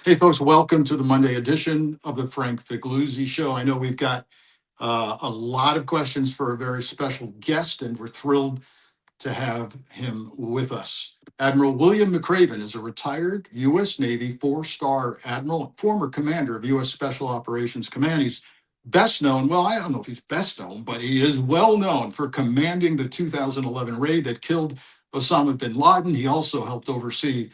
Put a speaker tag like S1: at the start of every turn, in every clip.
S1: Hey, folks, welcome to the Monday edition of the Frank Figliuzzi Show. I know we've got a lot of questions for a very special guest, and we're thrilled to have him with us. Admiral William McRaven is a retired U.S. Navy four-star admiral and former commander of U.S. Special Operations Command. He's best known, well, I don't know if he's best known, but he is well known for commanding the 2011 raid that killed Osama bin Laden. He also helped oversee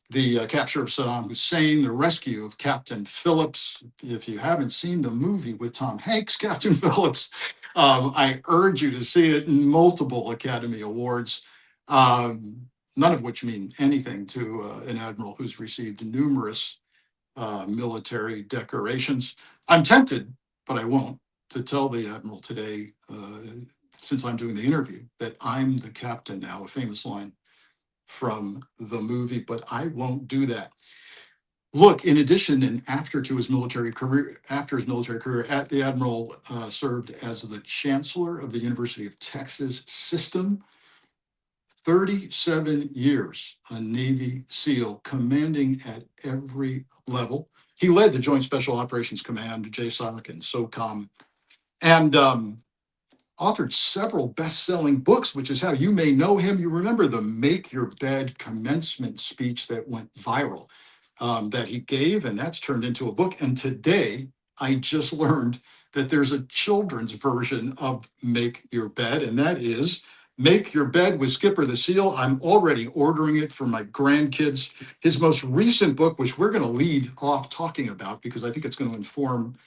S1: the capture of Saddam Hussein, the rescue of Captain Phillips. If you haven't seen the movie with Tom Hanks, Captain Phillips, I urge you to see it. Multiple Academy Awards, none of which mean anything to an admiral who's received numerous military decorations. I'm tempted, but I won't, to tell the admiral today, since I'm doing the interview, that I'm the captain now, a famous line from the movie, but I won't do that. Look, in addition and after his military career, the admiral served as the chancellor of the University of Texas System. 37 years, a Navy SEAL, commanding at every level. He led the Joint Special Operations Command, JSOC and SOCOM, and authored several best-selling books, which is how you may know him. You remember the Make Your Bed commencement speech that went viral that he gave, and that's turned into a book. And today, I just learned that there's a children's version of Make Your Bed, and that is Make Your Bed with Skipper the Seal. I'm already ordering it for my grandkids. His most recent book, which we're going to lead off talking about because I think it's going to inform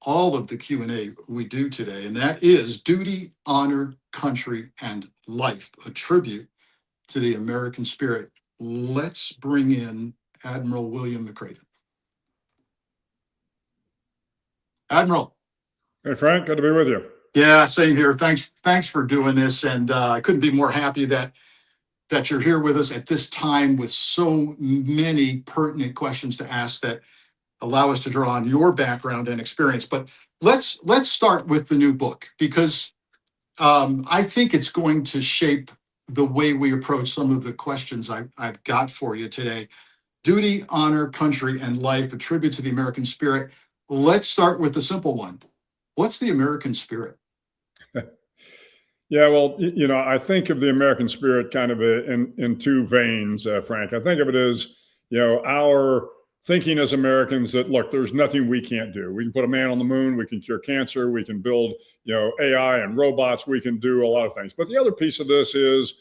S1: all of the Q&A we do today, and that is Duty, Honor, Country, and Life, a tribute to the American spirit. Let's bring in Admiral William McRaven. Admiral.
S2: Hey, Frank, good to be with you.
S1: Yeah, same here. Thanks for doing this, and I couldn't be more happy that you're here with us at this time with so many pertinent questions to ask that allow us to draw on your background and experience. But let's start with the new book, because I think it's going to shape the way we approach some of the questions I've got for you today. Duty, Honor, Country, and Life, a tribute to the American spirit. Let's start with the simple one. What's the American spirit?
S2: Yeah, well, I think of the American spirit kind of in two veins, Frank. I think of it as, our thinking as Americans that, look, there's nothing we can't do. We can put a man on the moon. We can cure cancer. We can build, AI and robots. We can do a lot of things. But the other piece of this is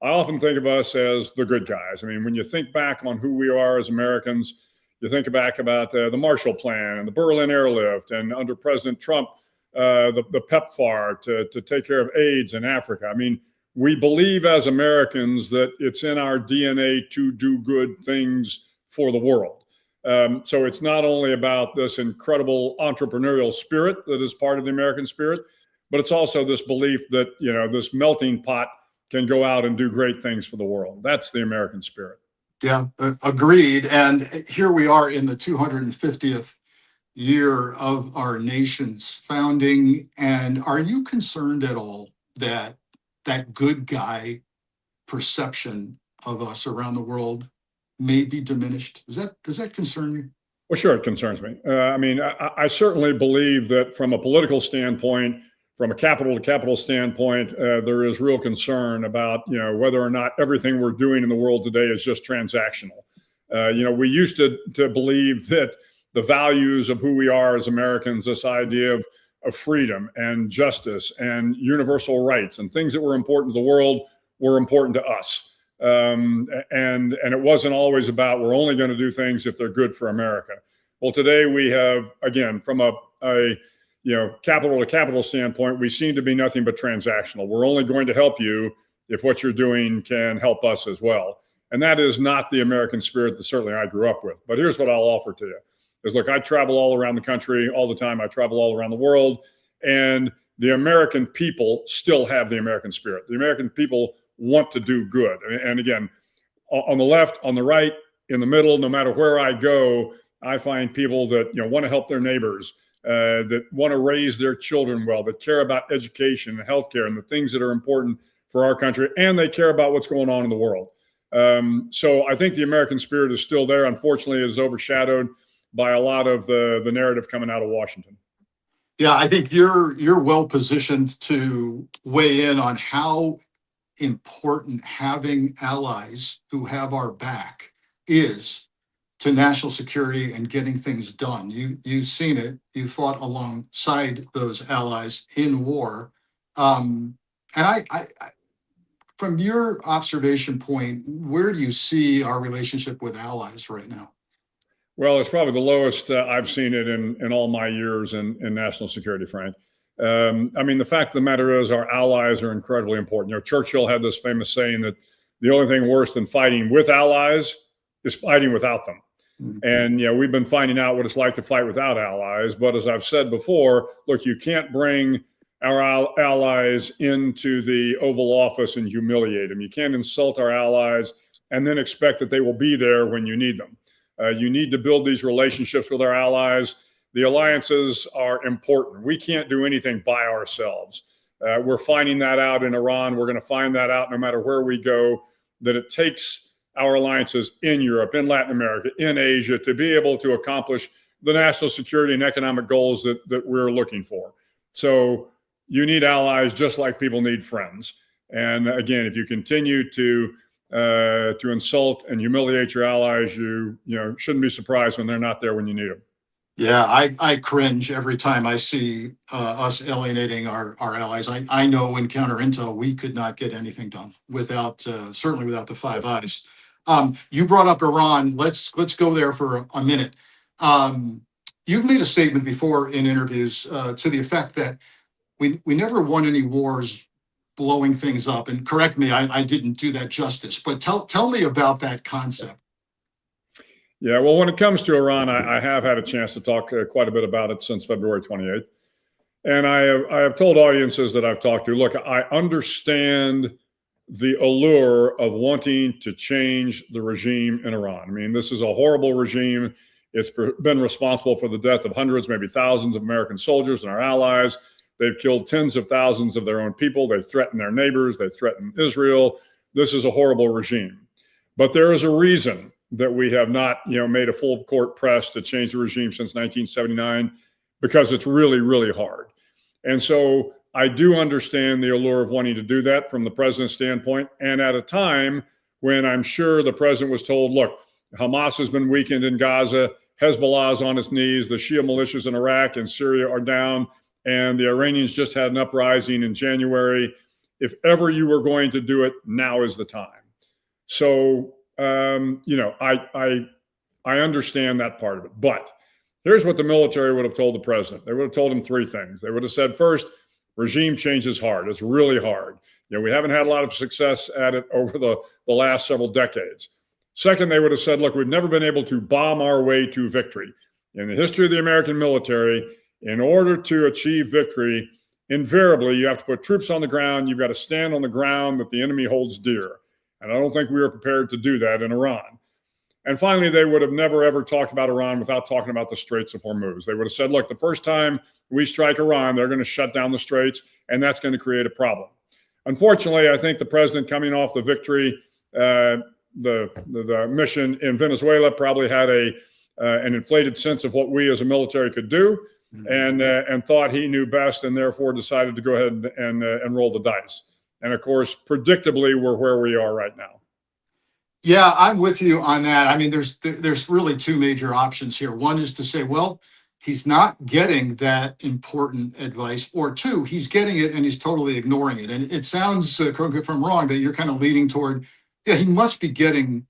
S2: I often think of us as the good guys. I mean, when you think back on who we are as Americans, you think back about the Marshall Plan and the Berlin Airlift, and under President Trump, the PEPFAR to take care of AIDS in Africa. I mean, we believe as Americans that it's in our DNA to do good things for the world. So it's not only about this incredible entrepreneurial spirit that is part of the American spirit, but it's also this belief that, this melting pot can go out and do great things for the world. That's the American spirit.
S1: Yeah, agreed. And here we are in the 250th year of our nation's founding. And are you concerned at all that good guy perception of us around the world may be diminished? Does that concern you?
S2: Well, sure, it concerns me. I certainly believe that from a political standpoint, from a capital to capital standpoint, there is real concern about, whether or not everything we're doing in the world today is just transactional. We used to believe that the values of who we are as Americans, this idea of freedom and justice and universal rights and things that were important to the world were important to us. And it wasn't always about we're only going to do things if they're good for America. Well, today we have, again, from a capital to capital standpoint, we seem to be nothing but transactional. We're only going to help you if what you're doing can help us as well. And that is not the American spirit that certainly I grew up with. But here's what I'll offer to you is, look, I travel all around the country all the time. I travel all around the world, and the American people still have the American spirit. The American people want to do good. And again, on the left, on the right, in the middle, no matter where I go, I find people that want to help their neighbors, that want to raise their children well, that care about education and healthcare and the things that are important for our country, and they care about what's going on in the world. So I think the American spirit is still there. Unfortunately, it is overshadowed by a lot of the narrative coming out of Washington.
S1: Yeah, I think you're well positioned to weigh in on how important having allies who have our back is to national security and getting things done. You've seen it. You fought alongside those allies in war, and I from your observation point, where do you see our relationship with allies right now?
S2: Well, it's probably the lowest I've seen it in all my years in national security, Frank. I mean, the fact of the matter is our allies are incredibly important. You know, Churchill had this famous saying that the only thing worse than fighting with allies is fighting without them. And, you know, we've been finding out what it's like to fight without allies. But as I've said before, look, you can't bring our allies into the Oval Office and humiliate them. You can't insult our allies and then expect that they will be there when you need them. You need to build these relationships with our allies. The alliances are important. We can't do anything by ourselves. We're finding that out in Iran. We're going to find that out no matter where we go, that it takes our alliances in Europe, in Latin America, in Asia to be able to accomplish the national security and economic goals that we're looking for. So you need allies just like people need friends. And again, if you continue to insult and humiliate your allies, you shouldn't be surprised when they're not there when you need them.
S1: Yeah, I cringe every time I see us alienating our allies. I know in counter intel we could not get anything done without certainly without the Five Eyes. You brought up Iran. Let's go there for a minute. You've made a statement before in interviews to the effect that we never won any wars blowing things up. And correct me, I didn't do that justice. But tell me about that concept.
S2: Yeah, well, when it comes to Iran, I have had a chance to talk quite a bit about it since February 28th. And I have told audiences that I've talked to, look, I understand the allure of wanting to change the regime in Iran. I mean, this is a horrible regime. It's been responsible for the death of hundreds, maybe thousands of American soldiers and our allies. They've killed tens of thousands of their own people. They threaten their neighbors. They threaten Israel. This is a horrible regime. But there is a reason that we have not, made a full court press to change the regime since 1979, because it's really, really hard. And so I do understand the allure of wanting to do that from the president's standpoint. And at a time when I'm sure the president was told, look, Hamas has been weakened in Gaza, Hezbollah is on its knees, the Shia militias in Iraq and Syria are down, and the Iranians just had an uprising in January. If ever you were going to do it, now is the time. So, I understand that part of it. But here's what the military would have told the president. They would have told him three things. They would have said, first, regime change is hard. It's really hard. We haven't had a lot of success at it over the last several decades. Second, they would have said, look, we've never been able to bomb our way to victory. In the history of the American military, in order to achieve victory, invariably, you have to put troops on the ground. You've got to stand on the ground that the enemy holds dear. And I don't think we were prepared to do that in Iran. And finally, they would have never, ever talked about Iran without talking about the Straits of Hormuz. They would have said, look, the first time we strike Iran, they're going to shut down the Straits, and that's going to create a problem. Unfortunately, I think the president coming off the victory, the mission in Venezuela probably had an inflated sense of what we as a military could do, and thought he knew best, and therefore decided to go ahead and roll the dice. And of course, predictably, we're where we are right now.
S1: Yeah, I'm with you on that. I mean, there's really two major options here. One is to say, well, he's not getting that important advice, or two, he's getting it and he's totally ignoring it. And it sounds, correct me if I'm wrong, that you're kind of leaning toward, yeah, he must be getting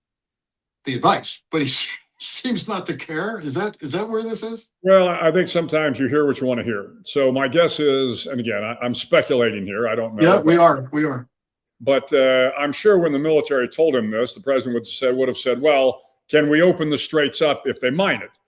S1: the advice, but he seems not to care. Is that where this is?
S2: Well, I think sometimes you hear what you want to hear. So my guess is, and again, I'm speculating here. I don't know.
S1: Yeah, we are.
S2: But I'm sure when the military told him this, the president would have said, well, can we open the straits up if they mine it?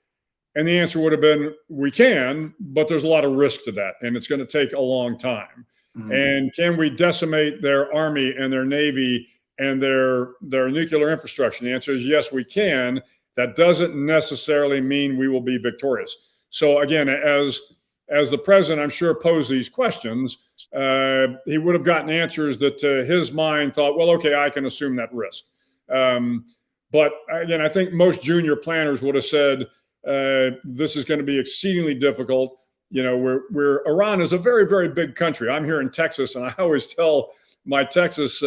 S2: And the answer would have been, we can, but there's a lot of risk to that, and it's going to take a long time. Mm-hmm. And can we decimate their army and their navy and their nuclear infrastructure? The answer is yes, we can. That doesn't necessarily mean we will be victorious. So again, as the president, I'm sure, posed these questions, he would have gotten answers that to his mind thought, well, okay, I can assume that risk. But again, I think most junior planners would have said this is going to be exceedingly difficult. Iran is a very, very big country. I'm here in Texas, and I always tell my Texas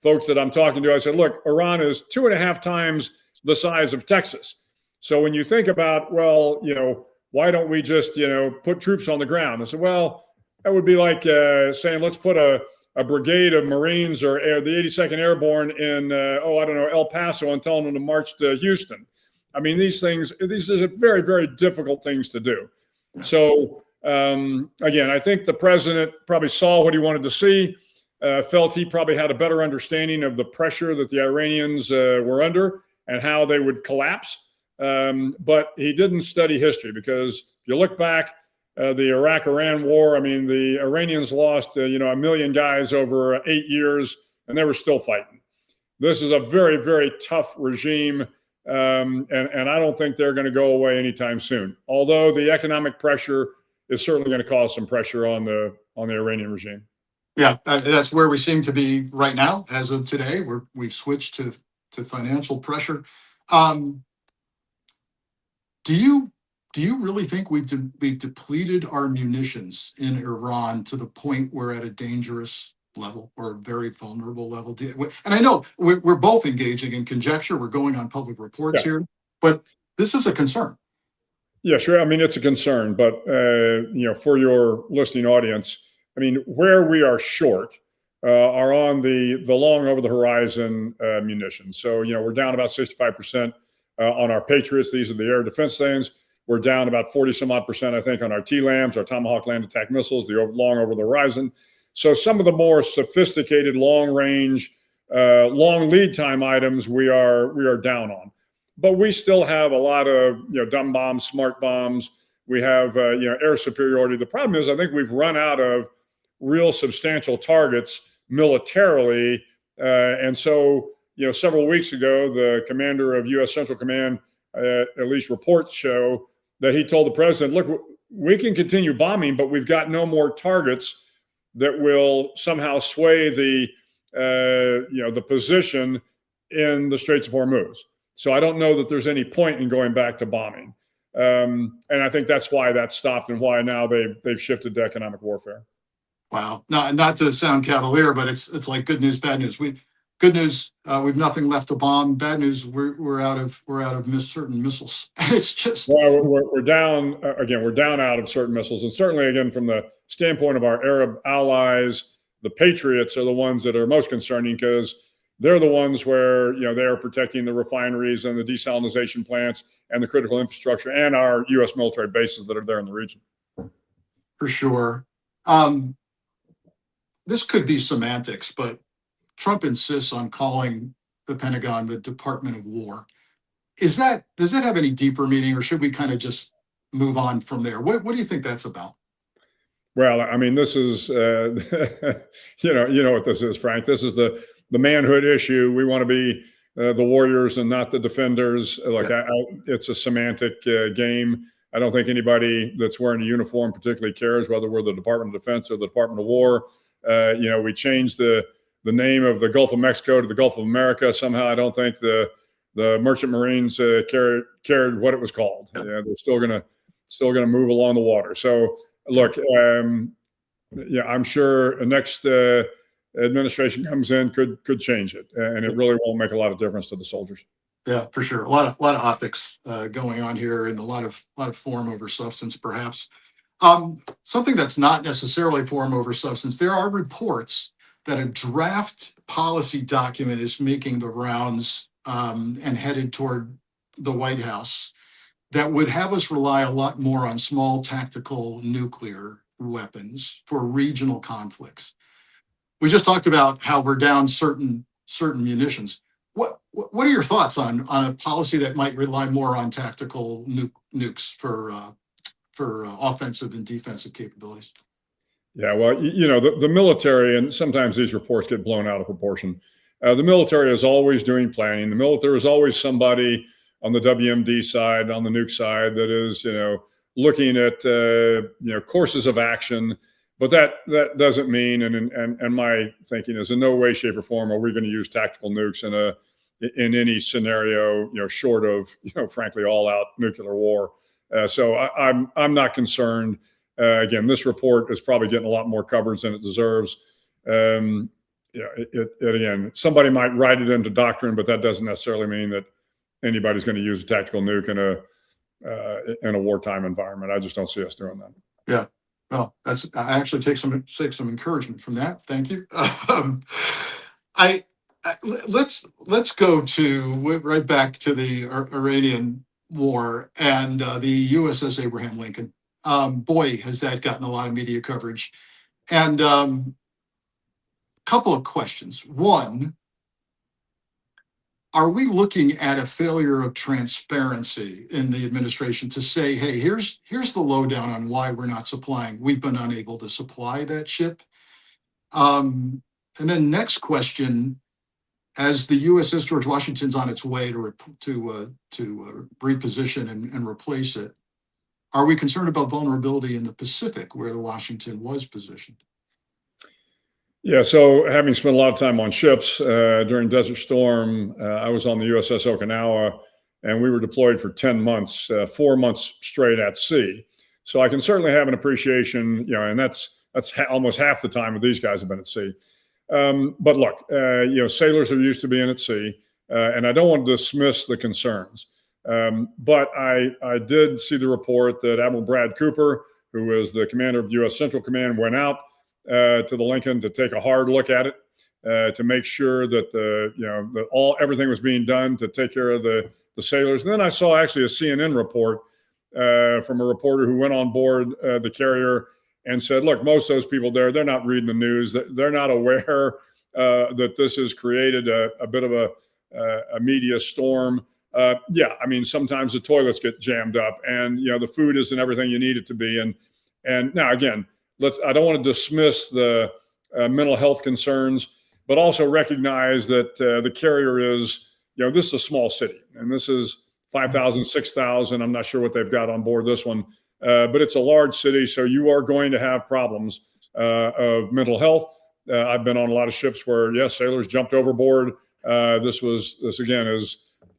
S2: folks that I'm talking to, I said, look, Iran is 2.5 times the size of Texas. So when you think about, well, why don't we just, put troops on the ground? I said, well, that would be like saying, let's put a brigade of Marines or the 82nd Airborne in, El Paso and telling them to march to Houston. I mean, these are very, very difficult things to do. So, again, I think the president probably saw what he wanted to see, felt he probably had a better understanding of the pressure that the Iranians were under and how they would collapse. But he didn't study history, because if you look back, the Iraq-Iran war, I mean, the Iranians lost, 1 million guys over 8 years, and they were still fighting. This is a very, very tough regime, and I don't think they're going to go away anytime soon. Although the economic pressure is certainly going to cause some pressure on the Iranian regime.
S1: Yeah, that's where we seem to be right now. As of today, we've switched to financial pressure. Do you really think we've depleted our munitions in Iran to the point we're at a dangerous level or a very vulnerable level? And I know we're both engaging in conjecture. We're going on public reports here, but this is a concern.
S2: Yeah, sure. I mean, it's a concern, but for your listening audience, I mean, where we are short are on the long over the horizon munitions. So we're down about 65%. On our Patriots, these are the air defense things. We're down about 40 some odd percent, I think, on our TLAMs, our Tomahawk land attack missiles, the long over the horizon. So some of the more sophisticated, long range, long lead time items we are down on. But we still have a lot of dumb bombs, smart bombs. We have air superiority. The problem is, I think we've run out of real substantial targets militarily, and so. Several weeks ago, the commander of U.S. Central Command, at least reports show that he told the president, look, we can continue bombing, but we've got no more targets that will somehow sway the position in the Straits of Hormuz. So I don't know that there's any point in going back to bombing. And I think that's why that stopped and why now they've shifted to economic warfare.
S1: Wow. Not to sound cavalier, but it's like good news, bad news. Good news, we've nothing left to bomb. Bad news, we're out of certain missiles. It's just
S2: we're down again. We're down out of certain missiles, and certainly again from the standpoint of our Arab allies, the Patriots are the ones that are most concerning, because they're the ones where they are protecting the refineries and the desalination plants and the critical infrastructure and our U.S. military bases that are there in the region.
S1: For sure, this could be semantics, but Trump insists on calling the Pentagon the Department of War. Does that have any deeper meaning, or should we kind of just move on from there? What do you think that's about?
S2: Well, I mean, this is you know what this is, Frank. This is the manhood issue. We want to be the warriors and not the defenders. Like it's a semantic game. I don't think anybody that's wearing a uniform particularly cares whether we're the Department of Defense or the Department of War. We changed the name of the Gulf of Mexico to the Gulf of America. Somehow, I don't think the Merchant Marines cared what it was called. They're still gonna move along the water. So, look, I'm sure the next administration comes in could change it, and it really won't make a lot of difference to the soldiers.
S1: Yeah, for sure. A lot of optics going on here, and a lot of form over substance, perhaps. Something that's not necessarily form over substance. There are reports that a draft policy document is making the rounds and headed toward the White House that would have us rely a lot more on small tactical nuclear weapons for regional conflicts. We just talked about how we're down certain munitions. What are your thoughts on a policy that might rely more on tactical nukes for offensive and defensive capabilities?
S2: Yeah, well, the military, and sometimes these reports get blown out of proportion. The military is always doing planning. The military is always somebody on the WMD side, on the nuke side, that is, looking at, courses of action. But that doesn't mean, and my thinking is, in no way, shape, or form are we going to use tactical nukes in in any scenario, short of, frankly, all-out nuclear war. So I'm not concerned. Again, this report is probably getting a lot more coverage than it deserves. Again, somebody might write it into doctrine, but that doesn't necessarily mean that anybody's going to use a tactical nuke in a wartime environment. I just don't see us doing that.
S1: Yeah. Well, I actually take some encouragement from that. Thank you. Let's go right back to the Iranian war and the USS Abraham Lincoln. Boy, has that gotten a lot of media coverage. And couple of questions. One, are we looking at a failure of transparency in the administration to say, hey, here's the lowdown on why we're not supplying. We've been unable to supply that ship. And then next question, as the USS George Washington's on its way to reposition and replace it, are we concerned about vulnerability in the Pacific where the Washington was positioned?
S2: Yeah, so having spent a lot of time on ships during Desert Storm, I was on the USS Okinawa, and we were deployed for 10 months, 4 months straight at sea. So I can certainly have an appreciation, and that's almost half the time that these guys have been at sea. But look, sailors are used to being at sea, and I don't want to dismiss the concerns. But I did see the report that Admiral Brad Cooper, who is the commander of U.S. Central Command, went out to the Lincoln to take a hard look at it, to make sure that everything was being done to take care of the sailors. And then I saw actually a CNN report from a reporter who went on board the carrier and said, look, most of those people there, they're not reading the news. They're not aware that this has created a bit of a media storm. Yeah, I mean, sometimes the toilets get jammed up and, the food isn't everything you need it to be. And now, again, I don't want to dismiss the mental health concerns, but also recognize that the carrier is, this is a small city, and this is 5,000, 6,000. I'm not sure what they've got on board this one, but it's a large city, so you are going to have problems of mental health. I've been on a lot of ships where, yes, sailors jumped overboard. This again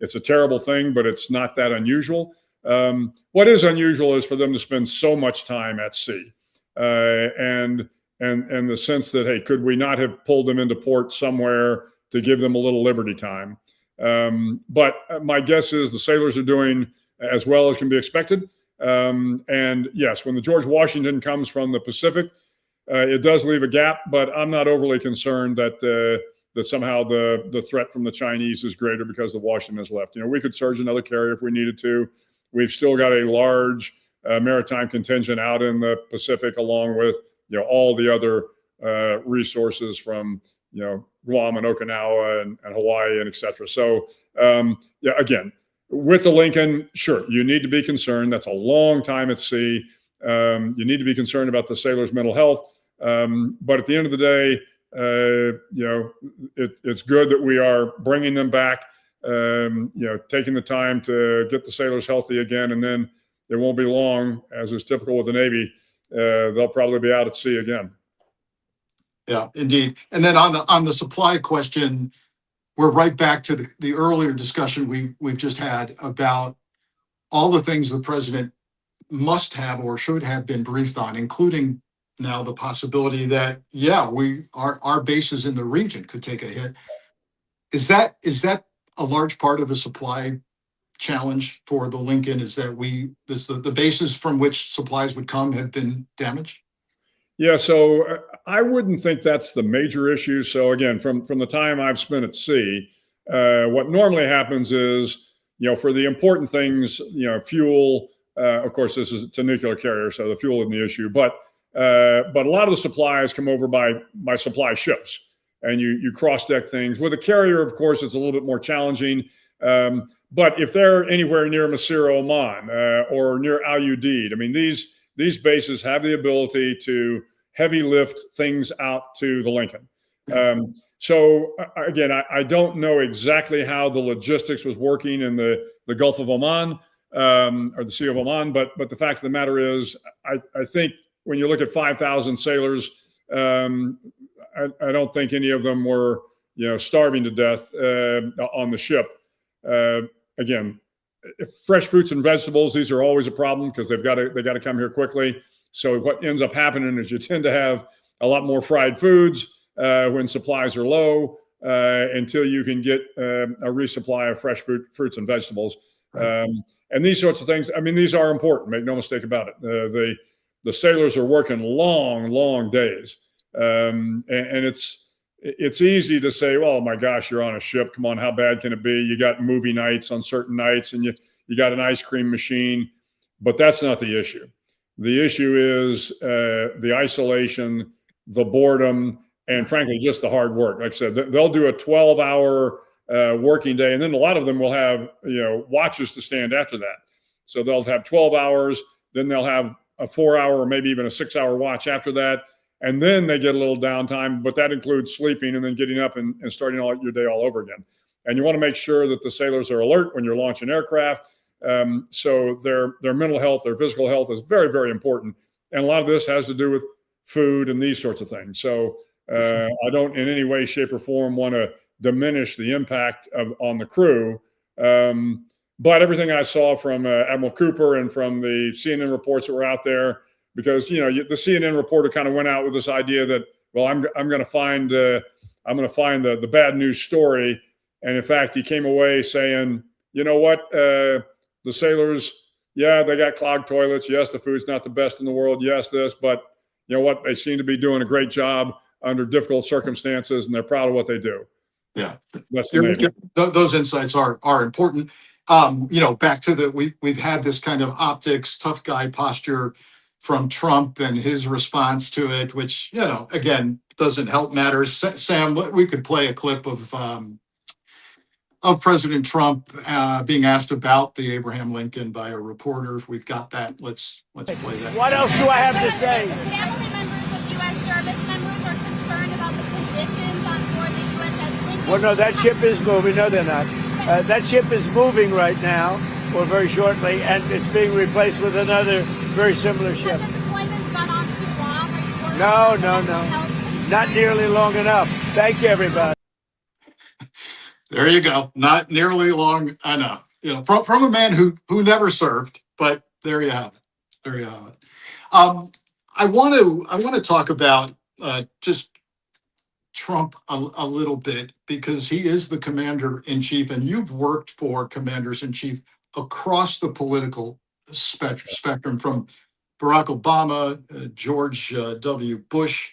S2: it's a terrible thing, but it's not that unusual. What is unusual is for them to spend so much time at sea. And the sense that, hey, could we not have pulled them into port somewhere to give them a little liberty time? But my guess is the sailors are doing as well as can be expected. And yes, when the George Washington comes from the Pacific, it does leave a gap, but I'm not overly concerned that somehow the threat from the Chinese is greater because the Washington has left. We could surge another carrier if we needed to. We've still got a large maritime contingent out in the Pacific, along with all the other resources from Guam and Okinawa and Hawaii and et cetera. So again, with the Lincoln, sure, you need to be concerned. That's a long time at sea. You need to be concerned about the sailors' mental health. But at the end of the day, it's good that we are bringing them back. Taking the time to get the sailors healthy again, and then it won't be long, as is typical with the Navy. They'll probably be out at sea again.
S1: Yeah, indeed. And then on the supply question, we're right back to the earlier discussion we've just had about all the things the president must have or should have been briefed on, including now the possibility that, our bases in the region could take a hit. Is that a large part of the supply challenge for the Lincoln? Is that the bases from which supplies would come have been damaged? Yeah,
S2: so I wouldn't think that's the major issue. So again, from the time I've spent at sea, what normally happens is, for the important things, fuel, of course, it's a nuclear carrier, so the fuel isn't the issue, but a lot of the supplies come over by supply ships, and you cross-deck things. With a carrier, of course, it's a little bit more challenging. But if they're anywhere near Masir, Oman, or near Al Udeid, I mean, these bases have the ability to heavy lift things out to the Lincoln. So again, I don't know exactly how the logistics was working in the Gulf of Oman or the Sea of Oman, but the fact of the matter is, I think when you look at 5,000 sailors, I don't think any of them were starving to death on the ship. Again, fresh fruits and vegetables, these are always a problem because they got to come here quickly. So what ends up happening is you tend to have a lot more fried foods when supplies are low until you can get a resupply of fresh fruits and vegetables.
S1: Right.
S2: And these sorts of things, I mean, these are important. Make no mistake about it. The sailors are working long days, and it's easy to say, well, my gosh, you're on a ship. Come on, how bad can it be? You got movie nights on certain nights, and you got an ice cream machine, but that's not the issue. The issue is the isolation, the boredom, and frankly, just the hard work. Like I said, they'll do a 12-hour working day, and then a lot of them will have watches to stand after that. So they'll have 12 hours, then they'll have a 4-hour or maybe even a 6-hour watch after that, and then they get a little downtime, but that includes sleeping and then getting up and starting your day all over again. And you want to make sure that the sailors are alert when you're launching aircraft. So their mental health, their physical health is very, very important. And a lot of this has to do with food and these sorts of things. So I don't in any way, shape, or form want to diminish the impact on the crew. But everything I saw from Admiral Cooper and from the CNN reports that were out there, because the CNN reporter kind of went out with this idea that, well, I'm going to find the bad news story, and in fact, he came away saying, you know what, the sailors, yeah, they got clogged toilets. Yes, the food's not the best in the world. Yes, this, but you know what, they seem to be doing a great job under difficult circumstances, and they're proud of what they do.
S1: Yeah,
S2: that's the name.
S1: Those insights are important. Back to we've had this kind of optics, tough guy posture from Trump and his response to it, which, again, doesn't help matters. Sam, we could play a clip of President Trump being asked about the Abraham Lincoln by a reporter. If we've got that, let's play that.
S3: What else do I have to say?
S4: Family members of U.S. service members are concerned about the conditions on board the USS Lincoln.
S3: Well, no, that ship is moving. No, they're not. That ship is moving right now, or very shortly, and it's being replaced with another very similar ship.
S4: Has the deployment's gone on too long? Are you worried
S3: No. Not nearly long enough. Thank you, everybody.
S1: There you go. Not nearly long enough. From a man who never served, but there you have it. I want to talk about just Trump a little bit, because he is the commander-in-chief, and you've worked for commanders-in-chief across the political spectrum, from Barack Obama, George W. Bush.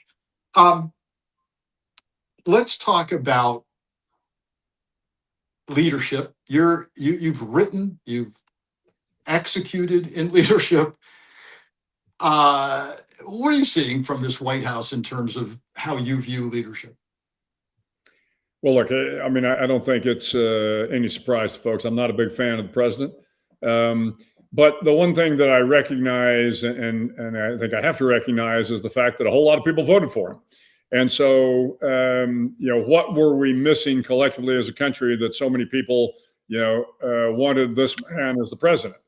S1: Let's talk about leadership. You've written, you've executed in leadership. What are you seeing from this White House in terms of how you view leadership?
S2: Well, look, I mean, I don't think it's any surprise to folks. I'm not a big fan of the president. But the one thing that I recognize, and I think I have to recognize, is the fact that a whole lot of people voted for him. And so, what were we missing collectively as a country that so many people, wanted this man as the president?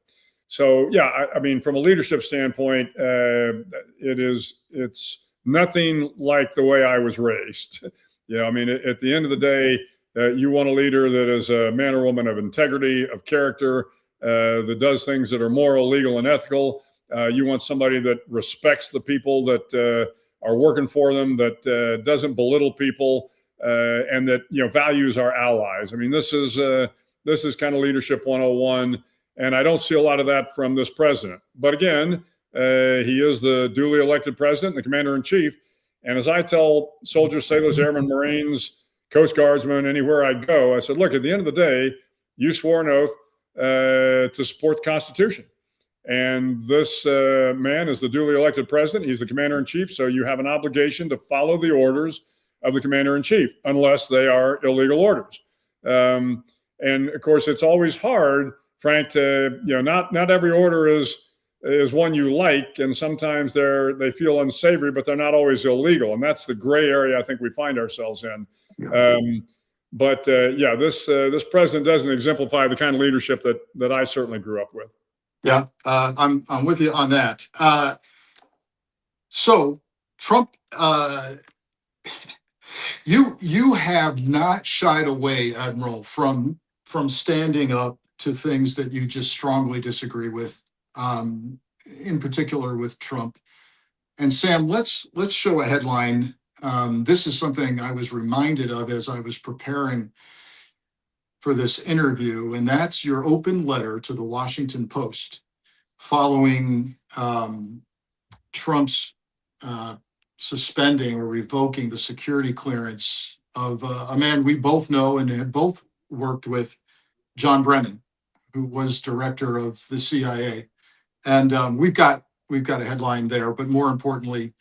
S2: So, yeah, I mean, from a leadership standpoint, it's nothing like the way I was raised. I mean, at the end of the day, you want a leader that is a man or woman of integrity, of character, that does things that are moral, legal, and ethical. You want somebody that respects the people that are working for them, that doesn't belittle people, and that values our allies. I mean, this is kind of leadership 101. And I don't see a lot of that from this president. But again, he is the duly elected president, the commander-in-chief. And as I tell soldiers, sailors, airmen, Marines, Coast Guardsmen, anywhere I go, I said, look, at the end of the day, you swore an oath to support the Constitution. And this man is the duly elected president. He's the commander-in-chief. So you have an obligation to follow the orders of the commander-in-chief, unless they are illegal orders. And of course, it's always hard, Frank, to, not every order is one you like, and sometimes they feel unsavory, but they're not always illegal, and that's the gray area I think we find ourselves in. This president doesn't exemplify the kind of leadership that I certainly grew up with.
S1: Yeah, I'm with you on that. So Trump, You have not shied away, Admiral, from standing up to things that you just strongly disagree with, in particular with Trump. And Sam, let's show a headline. This is something I was reminded of as I was preparing for this interview, and that's your open letter to the Washington Post following Trump's suspending or revoking the security clearance of a man we both know and have both worked with, John Brennan, who was director of the CIA. And we've got a headline there, but more importantly,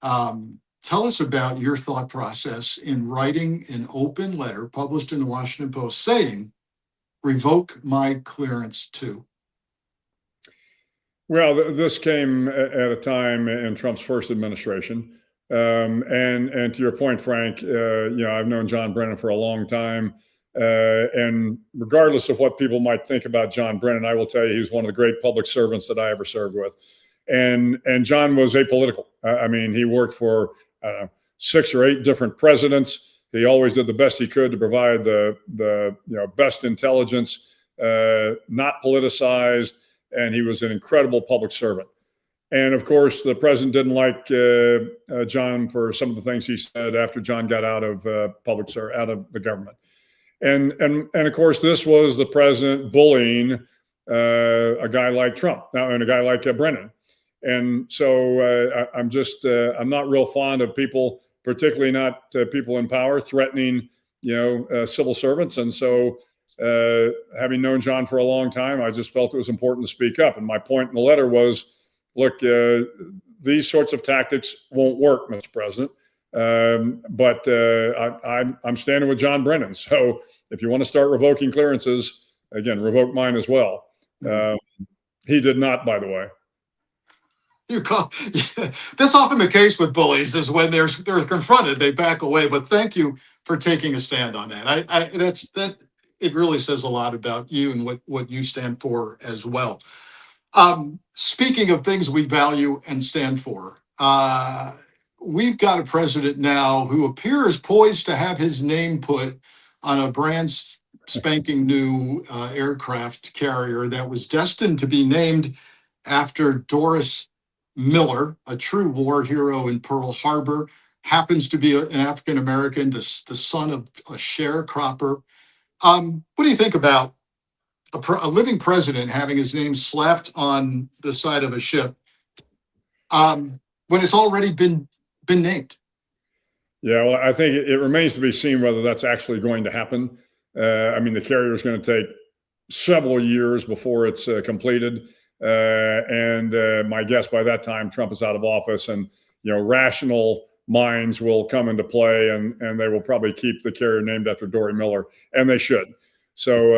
S1: tell us about your thought process in writing an open letter published in the Washington Post saying, "Revoke my clearance too."
S2: Well, this came at a time in Trump's first administration, and to your point, Frank, I've known John Brennan for a long time, and regardless of what people might think about John Brennan, I will tell you he was one of the great public servants that I ever served with, and John was apolitical. I mean, he worked for 6 or 8 different presidents. He always did the best he could to provide the best intelligence, not politicized. And he was an incredible public servant. And of course, the president didn't like John for some of the things he said after John got out of out of the government. And of course, this was the president bullying a guy like Trump and a guy like Brennan. And so I'm not real fond of people, particularly not people in power, threatening civil servants. And so, having known John for a long time, I just felt it was important to speak up. And my point in the letter was, look, these sorts of tactics won't work, Mr. President. But I'm standing with John Brennan. So if you want to start revoking clearances, again, revoke mine as well. He did not, by the way.
S1: That's often the case with bullies, is when they're confronted, they back away. But thank you for taking a stand on that. It really says a lot about you and what you stand for as well. Speaking of things we value and stand for, we've got a president now who appears poised to have his name put on a brand spanking new aircraft carrier that was destined to be named after Dorie Miller, a true war hero in Pearl Harbor, happens to be an African American, the son of a sharecropper. What do you think about a living president having his name slapped on the side of a ship when it's already been named?
S2: Yeah, well, I think it remains to be seen whether that's actually going to happen. I mean, the carrier is going to take several years before it's completed. And my guess by that time, Trump is out of office, and rational minds will come into play, and they will probably keep the carrier named after Dorie Miller, and they should. So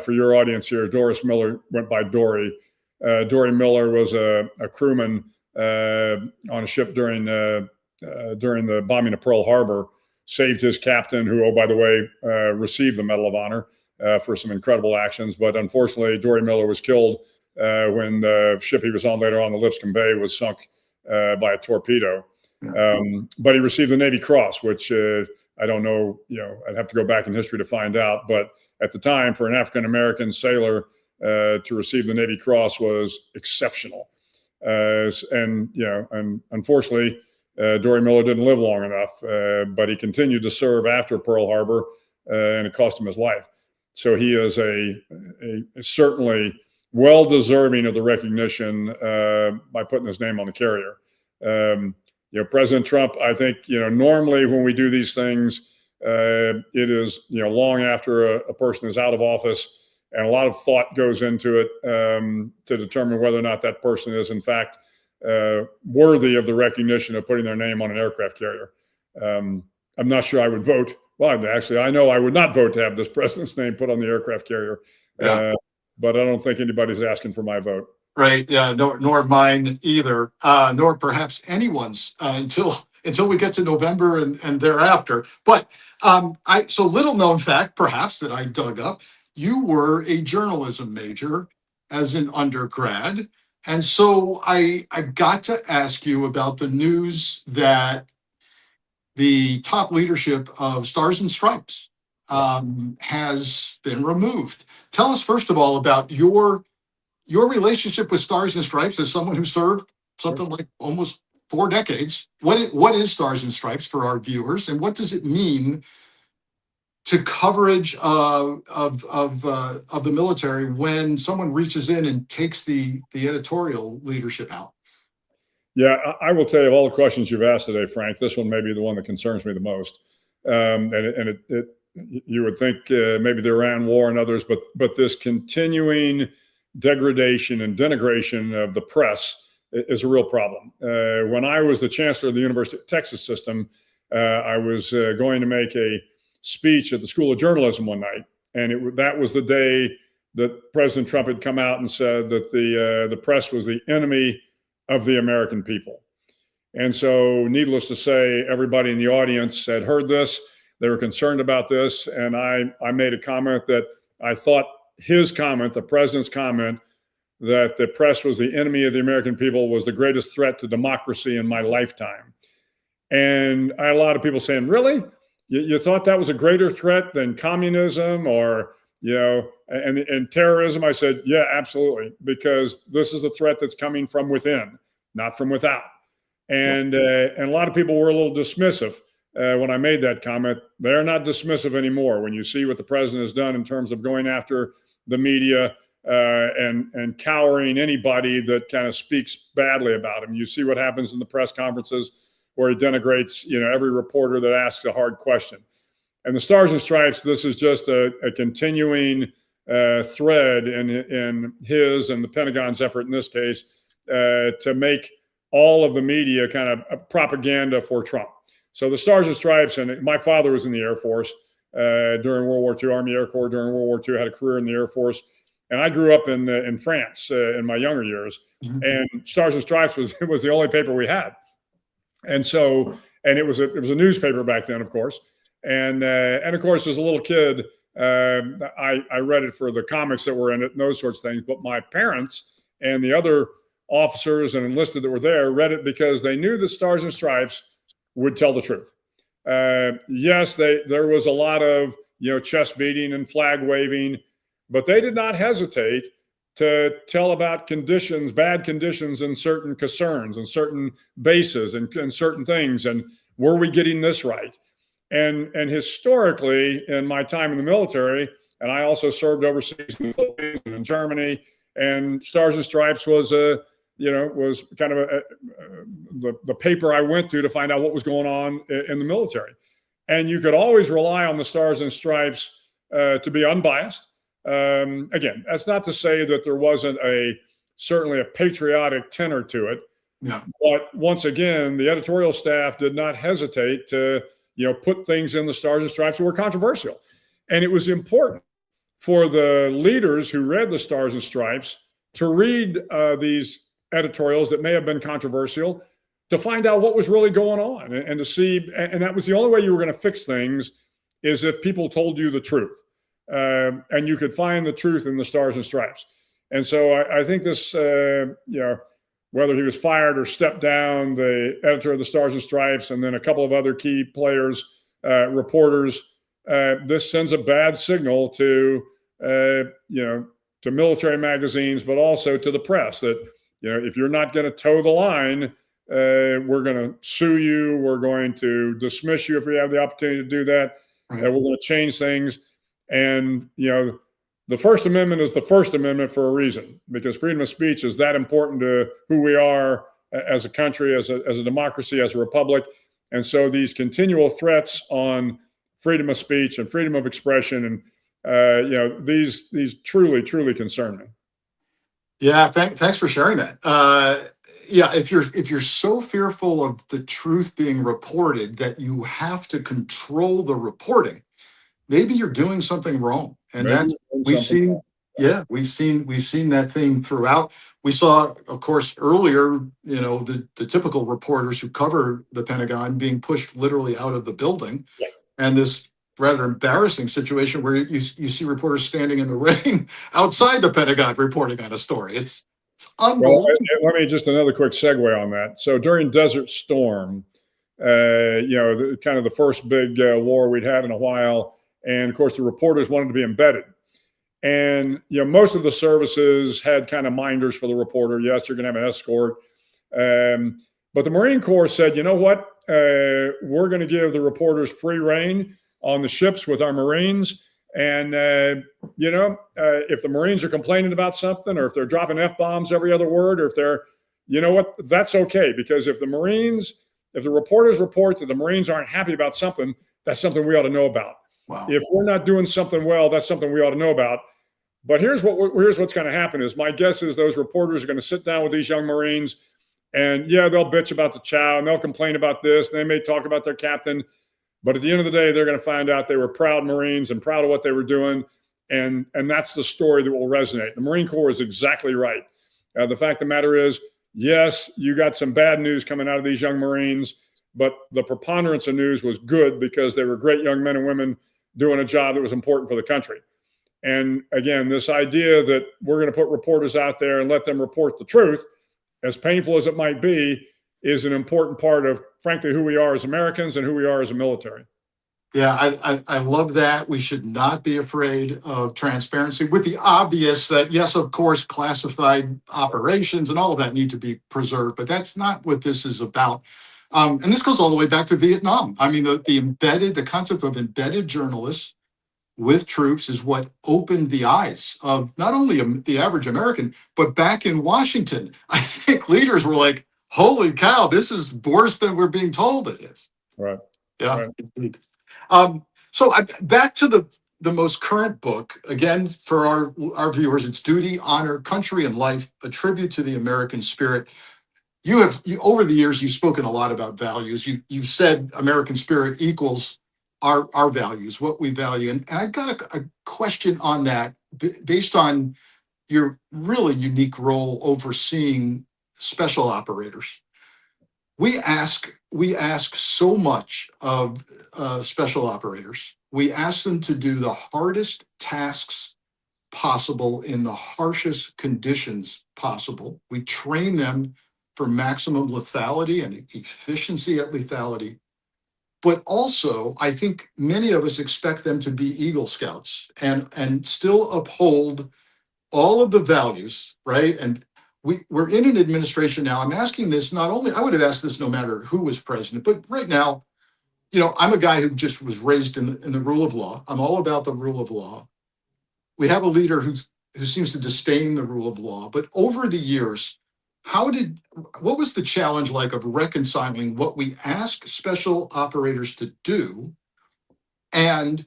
S2: for your audience here, Dorie Miller went by Dorie. Dorie Miller was a crewman on a ship during the bombing of Pearl Harbor, saved his captain, who, oh, by the way, received the Medal of Honor for some incredible actions. But unfortunately, Dorie Miller was killed when the ship he was on later on, the Lipscomb Bay, was sunk by a torpedo. But he received the Navy Cross, which I don't know, I'd have to go back in history to find out. But at the time, for an African-American sailor to receive the Navy Cross was exceptional. And unfortunately, Dorie Miller didn't live long enough, but he continued to serve after Pearl Harbor, and it cost him his life. So he is a certainly well-deserving of the recognition by putting his name on the carrier. President Trump, I think, normally when we do these things, it is, long after a person is out of office, and a lot of thought goes into it to determine whether or not that person is, in fact, worthy of the recognition of putting their name on an aircraft carrier. I'm not sure I would vote. Well, actually, I know I would not vote to have this president's name put on the aircraft carrier.
S1: Yeah.
S2: But I don't think anybody's asking for my vote.
S1: Right. Yeah. Nor mine either. Nor perhaps anyone's until we get to November and thereafter. But so little known fact, perhaps, that I dug up. You were a journalism major as an undergrad, and so I got to ask you about the news that the top leadership of Stars and Stripes has been removed. Tell us, first of all, about your relationship with Stars and Stripes as someone who served something like almost 4 decades. What is Stars and Stripes for our viewers, and what does it mean to coverage of the military when someone reaches in and takes the editorial leadership out?
S2: Yeah, I will tell you, of all the questions you've asked today, Frank, this one may be the one that concerns me the most. You would think maybe the Iran war and others, but this continuing degradation and denigration of the press is a real problem. When I was the chancellor of the University of Texas system, I was going to make a speech at the School of Journalism one night, and that was the day that President Trump had come out and said that the press was the enemy of the American people. And so, needless to say, everybody in the audience had heard this. They were concerned about this, and I made a comment that I thought his comment, the president's comment, that the press was the enemy of the American people was the greatest threat to democracy in my lifetime. And I had a lot of people saying, really? You thought that was a greater threat than communism or, and terrorism? I said, yeah, absolutely, because this is a threat that's coming from within, not from without. And a lot of people were a little dismissive when I made that comment. They're not dismissive anymore when you see what the president has done in terms of going after the media and cowering anybody that kind of speaks badly about him. You see what happens in the press conferences where he denigrates, every reporter that asks a hard question. And the Stars and Stripes, this is just a continuing thread in his and the Pentagon's effort in this case to make all of the media kind of propaganda for Trump. So the Stars and Stripes, and my father was in the Air Force during World War II, Army Air Corps during World War II, had a career in the Air Force. And I grew up in France in my younger years, and Stars and Stripes was the only paper we had. And so, and it was a newspaper back then, of course. And of course, as a little kid, I read it for the comics that were in it and those sorts of things. But my parents and the other officers and enlisted that were there read it because they knew that Stars and Stripes would tell the truth. Yes, there was a lot of chest beating and flag waving, but they did not hesitate to tell about conditions, bad conditions in certain caserns and certain bases and certain things. And were we getting this right? And historically, in my time in the military, and I also served overseas in the Philippines and in Germany, and Stars and Stripes was was kind of the paper I went to find out what was going on in the military. And you could always rely on the Stars and Stripes to be unbiased. Again, that's not to say that there wasn't certainly a patriotic tenor to it.
S1: Yeah.
S2: But once again, the editorial staff did not hesitate to, put things in the Stars and Stripes that were controversial. And it was important for the leaders who read the Stars and Stripes to read these editorials that may have been controversial to find out what was really going on and to see. And that was the only way you were going to fix things, is if people told you the truth. And you could find the truth in the Stars and Stripes. And so I think this, whether he was fired or stepped down, the editor of the Stars and Stripes, and then a couple of other key players, reporters, this sends a bad signal to military magazines, but also to the press that, if you're not going to toe the line, we're going to sue you. We're going to dismiss you if we have the opportunity to do that.
S1: Right.
S2: We're going to change things. And, the First Amendment is the First Amendment for a reason, because freedom of speech is that important to who we are as a country, as a democracy, as a republic. And so these continual threats on freedom of speech and freedom of expression and, these truly, truly concern me.
S1: Yeah, thanks for sharing that. If you're so fearful of the truth being reported that you have to control the reporting, maybe you're doing something wrong. And we've seen that thing throughout. We saw, of course, earlier, the typical reporters who cover the Pentagon being pushed literally out of the building, and this rather embarrassing situation where you see reporters standing in the rain outside the Pentagon reporting on a story. It's unbelievable.
S2: Well, let me just another quick segue on that. So during Desert Storm, kind of the first big war we'd had in a while. And of course, the reporters wanted to be embedded. And, most of the services had kind of minders for the reporter. Yes, you're going to have an escort. But the Marine Corps said, you know what? We're going to give the reporters free rein on the ships with our Marines. And, if the Marines are complaining about something, or if they're dropping F-bombs every other word, or if they're, that's okay. Because if the reporters report that the Marines aren't happy about something, that's something we ought to know about.
S1: Wow.
S2: If we're not doing something well, that's something we ought to know about. But here's what's going to happen is, my guess is those reporters are going to sit down with these young Marines, and they'll bitch about the chow, and they'll complain about this, and they may talk about their captain. But at the end of the day, they're going to find out they were proud Marines and proud of what they were doing. And that's the story that will resonate. The Marine Corps is exactly right. The fact of the matter is, yes, you got some bad news coming out of these young Marines, but the preponderance of news was good, because they were great young men and women doing a job that was important for the country. And again, this idea that we're going to put reporters out there and let them report the truth, as painful as it might be, is an important part of, frankly, who we are as Americans and who we are as a military.
S1: Yeah, I love that. We should not be afraid of transparency, with the obvious that, yes, of course, classified operations and all of that need to be preserved, but that's not what this is about. And this goes all the way back to Vietnam. I mean, the concept of embedded journalists with troops is what opened the eyes of not only the average American, but back in Washington, I think leaders were like, holy cow, this is worse than we're being told it is.
S2: Right.
S1: Yeah.
S2: Right.
S1: So back to the most current book, again, for our viewers, it's Duty, Honor, Country, and Life, a tribute to the American spirit. You over the years, you've spoken a lot about values. You've said American spirit equals our values, what we value. And I've got a question on that, based on your really unique role overseeing special operators. We ask so much of special operators. We ask them to do the hardest tasks possible in the harshest conditions possible. We train them for maximum lethality and efficiency at lethality. But also, I think many of us expect them to be Eagle Scouts and still uphold all of the values, right? And we're in an administration now. I'm asking this not only, I would have asked this no matter who was president, but right now, I'm a guy who just was raised in the rule of law. I'm all about the rule of law. We have a leader who seems to disdain the rule of law. But over the years, what was the challenge like of reconciling what we ask special operators to do and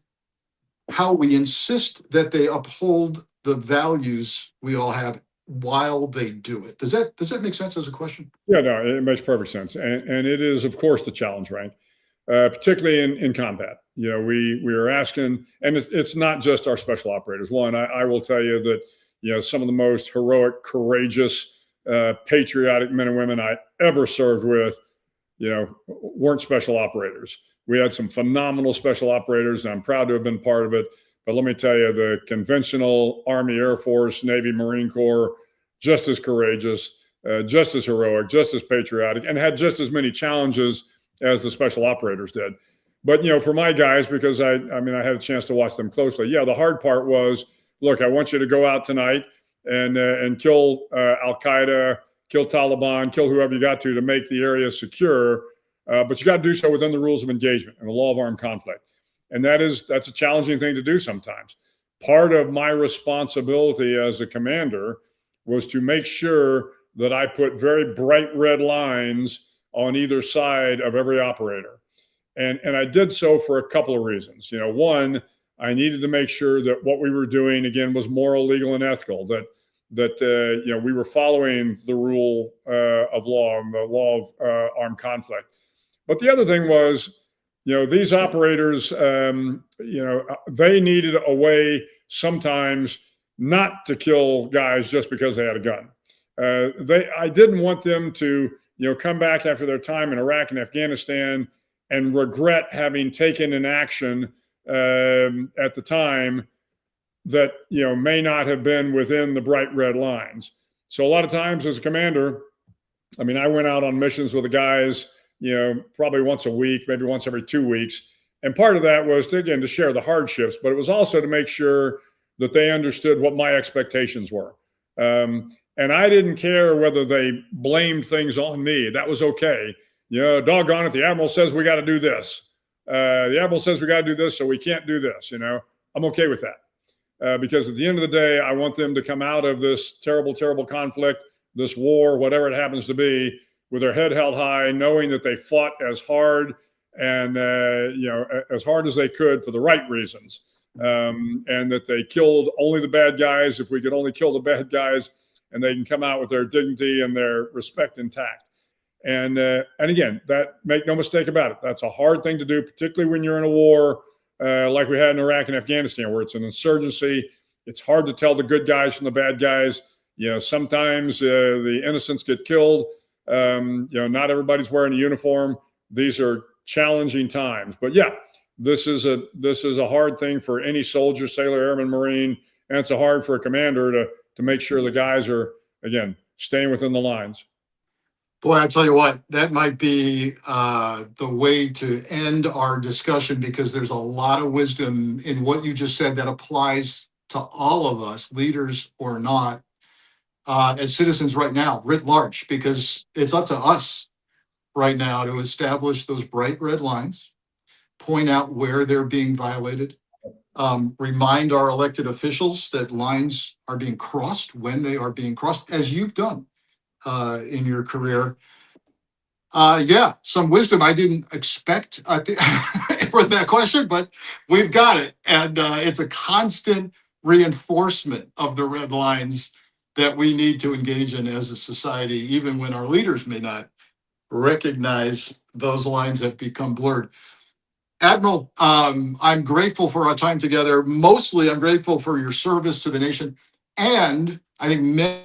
S1: how we insist that they uphold the values we all have while they do it? Does that make sense as a question?
S2: Yeah, no, it makes perfect sense. And it is, of course, the challenge, right? Particularly in combat. We are asking, and it's not just our special operators. One, I will tell you that, some of the most heroic, courageous, patriotic men and women I ever served with, weren't special operators. We had some phenomenal special operators, and I'm proud to have been part of it. But let me tell you, the conventional Army, Air Force, Navy, Marine Corps, just as courageous, just as heroic, just as patriotic, and had just as many challenges as the special operators did. But, for my guys, because I had a chance to watch them closely. Yeah, the hard part was, look, I want you to go out tonight and kill Al-Qaeda, kill Taliban, kill whoever you got to make the area secure. But you got to do so within the rules of engagement and the law of armed conflict. And that's a challenging thing to do sometimes. Part of my responsibility as a commander was to make sure that I put very bright red lines on either side of every operator. And I did so for a couple of reasons. One, I needed to make sure that what we were doing, again, was moral, legal, and ethical, that we were following the rule of law and the law of armed conflict. But the other thing was, these operators, they needed a way sometimes not to kill guys just because they had a gun. I didn't want them to, come back after their time in Iraq and Afghanistan and regret having taken an action at the time that, may not have been within the bright red lines. So a lot of times as a commander, I went out on missions with the guys probably once a week, maybe once every 2 weeks. And part of that was to share the hardships, but it was also to make sure that they understood what my expectations were. And I didn't care whether they blamed things on me. That was okay. Doggone it, the Admiral says we got to do this. The Admiral says we got to do this, so we can't do this. I'm okay with that. Because at the end of the day, I want them to come out of this terrible, terrible conflict, this war, whatever it happens to be, with their head held high, knowing that they fought as hard and as hard as they could for the right reasons, and that they killed only the bad guys. If we could only kill the bad guys, and they can come out with their dignity and their respect intact. And again, that, make no mistake about it, that's a hard thing to do, particularly when you're in a war like we had in Iraq and Afghanistan, where it's an insurgency. It's hard to tell the good guys from the bad guys. Sometimes the innocents get killed. Not everybody's wearing a uniform. These are challenging times. But yeah, this is a hard thing for any soldier, sailor, airman, Marine, and it's hard for a commander to make sure the guys are, again, staying within the lines.
S1: Boy, I tell you what, that might be the way to end our discussion, because there's a lot of wisdom in what you just said that applies to all of us, leaders or not, as citizens right now, writ large, because it's up to us right now to establish those bright red lines, point out where they're being violated, remind our elected officials that lines are being crossed when they are being crossed, as you've done in your career. Some wisdom I didn't expect for that question, but we've got it. And it's a constant reinforcement of the red lines that we need to engage in as a society, even when our leaders may not recognize those lines that become blurred. Admiral, I'm grateful for our time together. Mostly, I'm grateful for your service to the nation. And I think many